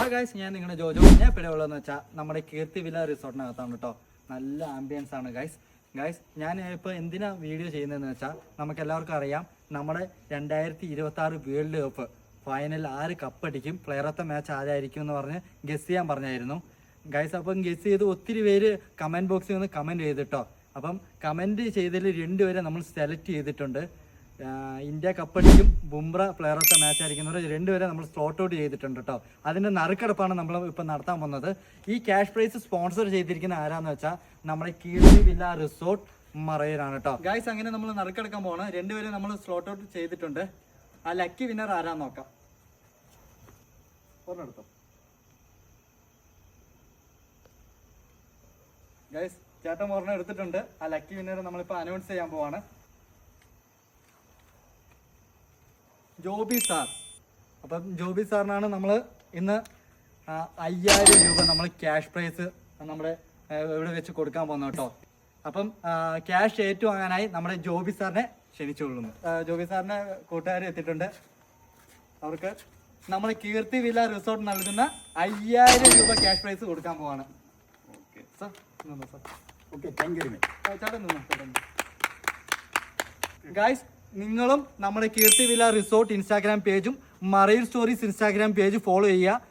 Hello guys, ഞാൻ നിങ്ങളുടെ ജോജോ. ഞാൻ എപ്പോഴും ഉള്ളതെന്ന് വെച്ചാൽ നമ്മുടെ കീർത്തി വില്ല റിസോർട്ടിനകത്താണ് കേട്ടോ. നല്ല ആംബിയൻസ് ആണ് ഗൈസ്. ഞാൻ ഇപ്പോൾ എന്തിനാ വീഡിയോ ചെയ്യുന്നതെന്ന് വെച്ചാൽ നമുക്ക് എല്ലാവർക്കും അറിയാം, നമ്മുടെ 2026 വേൾഡ് കപ്പ് ഫൈനൽ ആര് കപ്പടിക്കും, പ്ലെയർ ഓഫ് ദ മാച്ച് ആരായിരിക്കും എന്ന് പറഞ്ഞ് ഗസ് ചെയ്യാൻ പറഞ്ഞായിരുന്നു ഗൈസ്. അപ്പം ഗസ് ചെയ്ത് ഒത്തിരി പേര് കമൻറ്റ് ബോക്സിൽ നിന്ന് കമൻറ്റ് ചെയ്തിട്ടോ. അപ്പം കമൻറ്റ് ചെയ്തതിൽ 2 പേരെ നമ്മൾ സെലക്ട് ചെയ്തിട്ടുണ്ട്. ഇന്ത്യ കപ്പടിക്കും, Bumrah player of the match ആയിരിക്കുന്നവർ 2 പേരെ നമ്മൾ സ്ലോട്ട് ഔട്ട് ചെയ്തിട്ടുണ്ട് കേട്ടോ. അതിൻ്റെ നറുക്കെടുപ്പാണ് നമ്മൾ ഇപ്പം നടത്താൻ പോകുന്നത്. ഈ ക്യാഷ് പ്രൈസ് സ്പോൺസർ ചെയ്തിരിക്കുന്ന ആരാന്ന് വെച്ചാൽ നമ്മുടെ കീർത്തി വില്ല റിസോർട്ട് മറയൂരാണ് കേട്ടോ ഗൈസ്. അങ്ങനെ നമ്മൾ നറുക്കെടുക്കാൻ പോകണം. 2 പേരെ നമ്മൾ സ്ലോട്ട് ഔട്ട് ചെയ്തിട്ടുണ്ട്. ആ ലക്കി വിന്നർ ആരാന്ന് നോക്കാം. ഒരെണ്ണെടുത്തോ ഗൈസ്. ചേട്ടൻ ഒരെണ്ണം എടുത്തിട്ടുണ്ട്. ആ ലക്കി വിന്നർ നമ്മളിപ്പോൾ അനൗൺസ് ചെയ്യാൻ പോവാണ്. ജോബി സാർ. അപ്പം ജോബി സാറിനാണ് നമ്മൾ ഇന്ന് 5000 രൂപ നമ്മൾ ക്യാഷ് പ്രൈസ് നമ്മുടെ ഇവിടെ വെച്ച് കൊടുക്കാൻ പോകുന്നത് കേട്ടോ. അപ്പം ക്യാഷ് ഏറ്റുവാങ്ങാനായി നമ്മുടെ ജോബി സാറിനെ ക്ഷണിച്ചുകൊള്ളുന്നു. ജോബി സാറിനെ കൂട്ടുകാർ എത്തിയിട്ടുണ്ട്. അവർക്ക് നമ്മൾ കീർത്തി വില്ല റിസോർട്ട് നൽകുന്ന 5000 രൂപ ക്യാഷ് പ്രൈസ് കൊടുക്കാൻ പോവാണ്. Okay sir, sir. Okay, thank you. ചേട്ടൻ ചേട്ടൻ ഗായ്സ്, നിങ്ങളും നമ്മുടെ കീർത്തി വില്ല റിസോർട്ട് ഇൻസ്റ്റാഗ്രാം പേജും Marayoor stories Instagram page follow ചെയ്യുക.